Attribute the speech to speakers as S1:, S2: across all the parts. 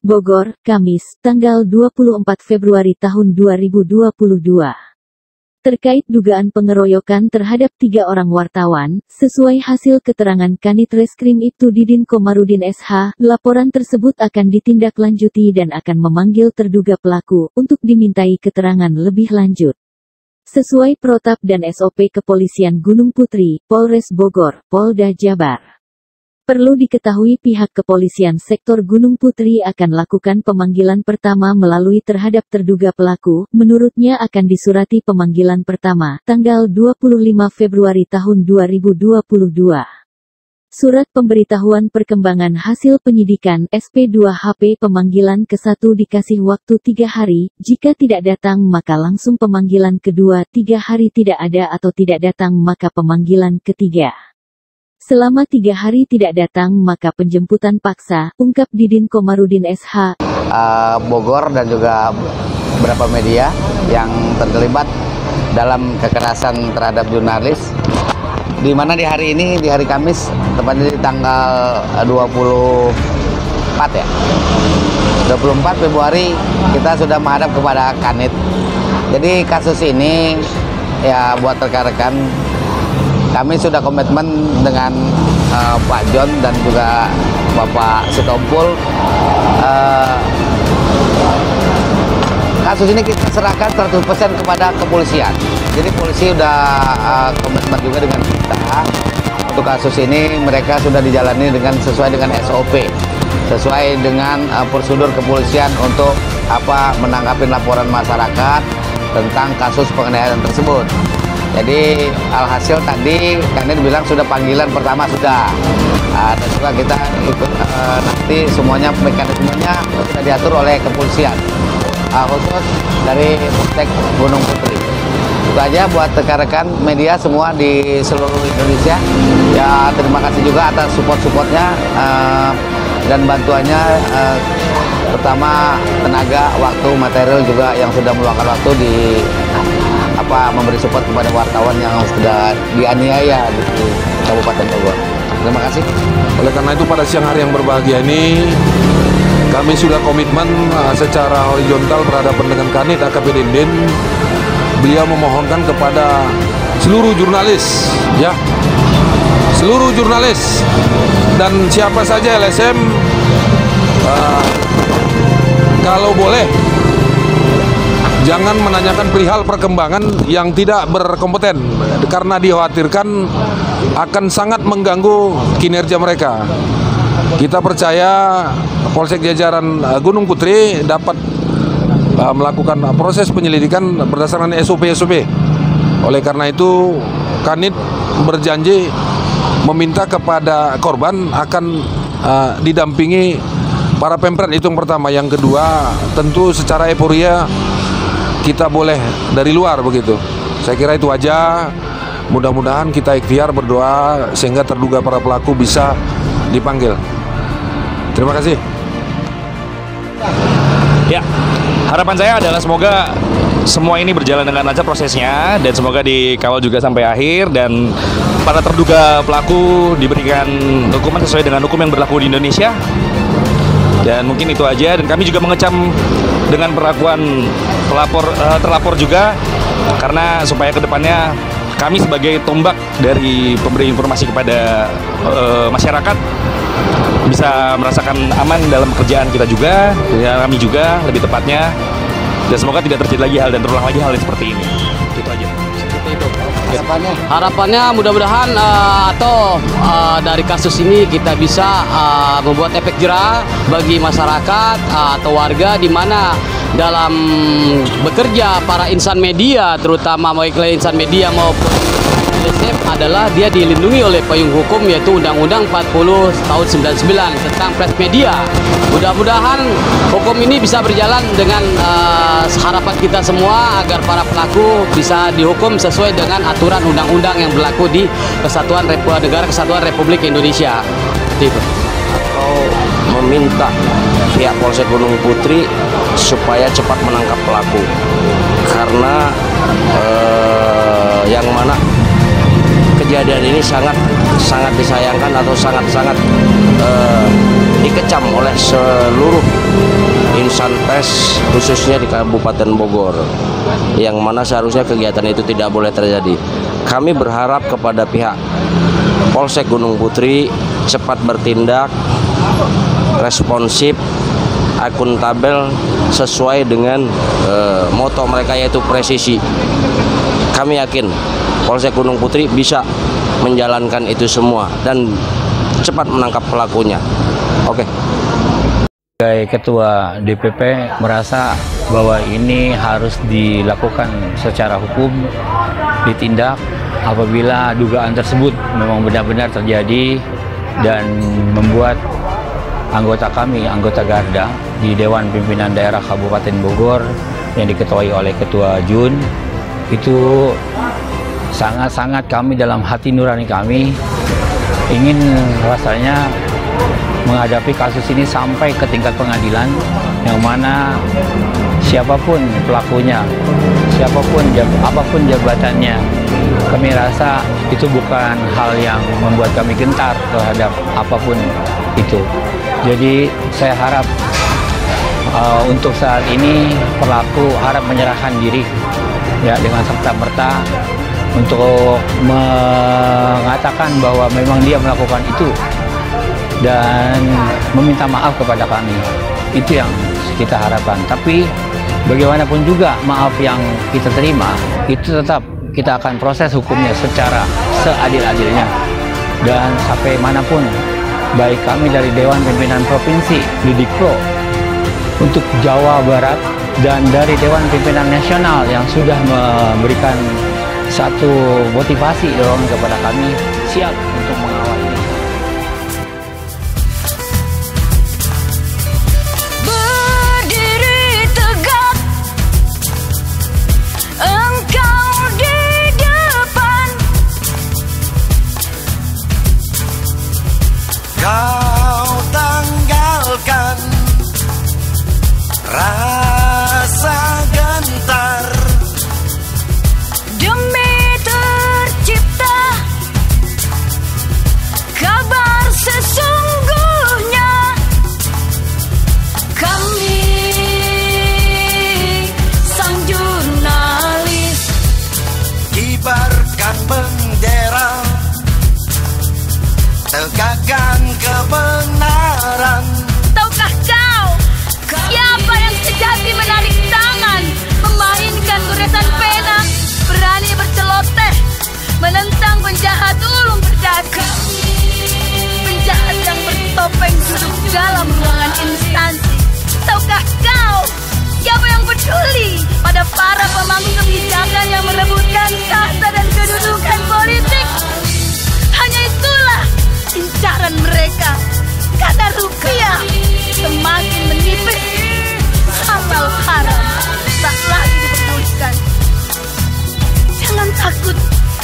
S1: Bogor, Kamis, tanggal 24 Februari tahun 2022. Terkait dugaan pengeroyokan terhadap 3 orang wartawan, sesuai hasil keterangan Kanit Reskrim Ibtu Didin Komarudin SH, laporan tersebut akan ditindaklanjuti dan akan memanggil terduga pelaku untuk dimintai keterangan lebih lanjut. Sesuai protap dan SOP Kepolisian Gunung Putri, Polres Bogor, Polda Jabar. Perlu diketahui pihak kepolisian sektor Gunung Putri akan lakukan pemanggilan pertama melalui terhadap terduga pelaku, menurutnya akan disurati pemanggilan pertama, tanggal 25 Februari tahun 2022. Surat pemberitahuan perkembangan hasil penyidikan SP2HP pemanggilan ke-1 dikasih waktu 3 hari, jika tidak datang maka langsung pemanggilan kedua, 3 hari tidak ada atau tidak datang maka pemanggilan ketiga. Selama 3 hari tidak datang maka penjemputan paksa, ungkap Didin Komarudin SH.
S2: Bogor dan juga beberapa media yang terlibat dalam kekerasan terhadap jurnalis, di mana di hari ini, di hari Kamis, tepatnya di tanggal 24 ya, 24 Februari kita sudah menghadap kepada Kanit. Jadi kasus ini ya buat rekan-rekan, kami sudah komitmen dengan Pak John dan juga Bapak Sitompul. Kasus ini kita serahkan 100% kepada kepolisian. Jadi polisi sudah komitmen juga dengan kita. Untuk kasus ini mereka sudah dijalani dengan sesuai dengan SOP, sesuai dengan prosedur kepolisian untuk menanggapi laporan masyarakat tentang kasus penganiayaan tersebut. Jadi alhasil tadi Kanit bilang sudah panggilan pertama sudah, dan juga kita ikut nanti semuanya mekanismenya sudah diatur oleh kepolisian, khusus dari Polsek Gunung Putri. Itu aja buat rekan-rekan media semua di seluruh Indonesia. Ya terima kasih juga atas support-supportnya dan bantuannya, pertama tenaga, waktu, material juga yang sudah meluangkan waktu di memberi support kepada wartawan yang sudah dianiaya di Kabupaten Bogor. Terima kasih.
S3: Oleh karena itu pada siang hari yang berbahagia ini kami sudah komitmen secara horizontal berhadapan dengan Kanit AKP Didin. Beliau memohonkan kepada seluruh jurnalis, ya, seluruh jurnalis dan siapa saja LSM, kalau boleh jangan menanyakan perihal perkembangan yang tidak berkompeten, karena dikhawatirkan akan sangat mengganggu kinerja mereka. Kita percaya Polsek jajaran Gunung Putri dapat melakukan proses penyelidikan berdasarkan SOP-SOP. Oleh karena itu, Kanit berjanji meminta kepada korban akan didampingi para pemret. Itu yang pertama. Yang kedua, tentu secara euforia kita boleh dari luar begitu. Saya kira itu aja. Mudah-mudahan kita ikhtiar berdoa sehingga terduga para pelaku bisa dipanggil. Terima kasih.
S4: Ya, harapan saya adalah semoga semua ini berjalan dengan lancar prosesnya dan semoga dikawal juga sampai akhir dan para terduga pelaku diberikan hukuman sesuai dengan hukum yang berlaku di Indonesia. Dan mungkin itu aja, dan kami juga mengecam dengan perlakuan terlapor juga, karena supaya kedepannya kami sebagai tombak dari pemberi informasi kepada masyarakat bisa merasakan aman dalam pekerjaan kita juga, dan kami juga lebih tepatnya, dan semoga tidak terjadi lagi hal dan terulang lagi hal yang seperti ini. Itu aja.
S5: Harapannya mudah-mudahan dari kasus ini kita bisa membuat efek jerah bagi masyarakat atau warga, di mana dalam bekerja para insan media, terutama baik insan media maupun LSM, adalah dia dilindungi oleh payung hukum, yaitu Undang-Undang 40 tahun 99 tentang press media. Mudah-mudahan hukum ini bisa berjalan dengan harapan kita semua agar para pelaku bisa dihukum sesuai dengan aturan undang-undang yang berlaku di Negara Kesatuan Republik Indonesia. Gitu.
S6: Atau meminta pihak Polsek Gunung Putri supaya cepat menangkap pelaku, karena yang mana kejadian ini sangat disayangkan atau sangat dikecam oleh seluruh insan pers khususnya di Kabupaten Bogor, yang mana seharusnya kegiatan itu tidak boleh terjadi. Kami berharap kepada pihak Polsek Gunung Putri cepat bertindak, responsif, akuntabel sesuai dengan moto mereka, yaitu presisi. Kami yakin Polsek Gunung Putri bisa menjalankan itu semua dan cepat menangkap pelakunya. Oke.
S7: Sebagai Ketua DPP merasa bahwa ini harus dilakukan secara hukum, ditindak apabila dugaan tersebut memang benar-benar terjadi dan membuat anggota kami, anggota Garda di Dewan Pimpinan Daerah Kabupaten Bogor yang diketuai oleh Ketua Jun, itu sangat-sangat kami dalam hati nurani kami ingin rasanya menghadapi kasus ini sampai ke tingkat pengadilan, yang mana siapapun pelakunya, apapun jabatannya, kami rasa itu bukan hal yang membuat kami gentar terhadap apapun itu. Jadi saya harap untuk saat ini pelaku harap menyerahkan diri ya dengan serta-merta untuk mengatakan bahwa memang dia melakukan itu dan meminta maaf kepada kami. Itu yang kita harapkan. Tapi bagaimanapun juga maaf yang kita terima itu tetap kita akan proses hukumnya secara seadil-adilnya, dan sampai manapun, baik kami dari Dewan Pimpinan Provinsi Lidikpro untuk Jawa Barat dan dari Dewan Pimpinan Nasional yang sudah memberikan satu motivasi dorongan kepada kami, siap untuk mengawal ini.
S8: Kau tanggalkan rasa gentar
S9: demi tercipta kabar sesungguhnya. Kami sang jurnalis
S8: kibarkan bendera, tegakkan kebenaran.
S9: Tahukah kau siapa yang sejati menarik tangan, memainkan goresan pena, berani berceloteh menentang penjahat ulung berdaki, penjahat yang bertopeng duduk dalam ruangan instansi? Tahukah kau siapa yang peduli pada para pemangku kebijakan yang merebutkan tahta dan kedudukan politik? Hanya itulah incaran mereka, karena rupiah semakin menipis, halal haram tak lagi diperdulikan. Jangan takut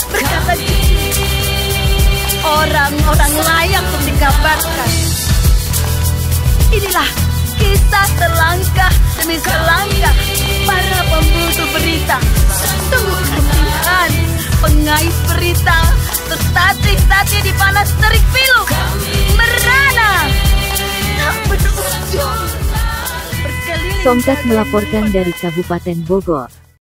S9: berkata jujur, orang-orang layak untuk dikabarkan. Inilah kisah selangkah demi selangkah para pembunuh berita. Sungguh kasihan pengais berita tertatih-tatih di panas terik pilu, merana tak berujung.
S1: Songkat melaporkan dari Kabupaten Bogor.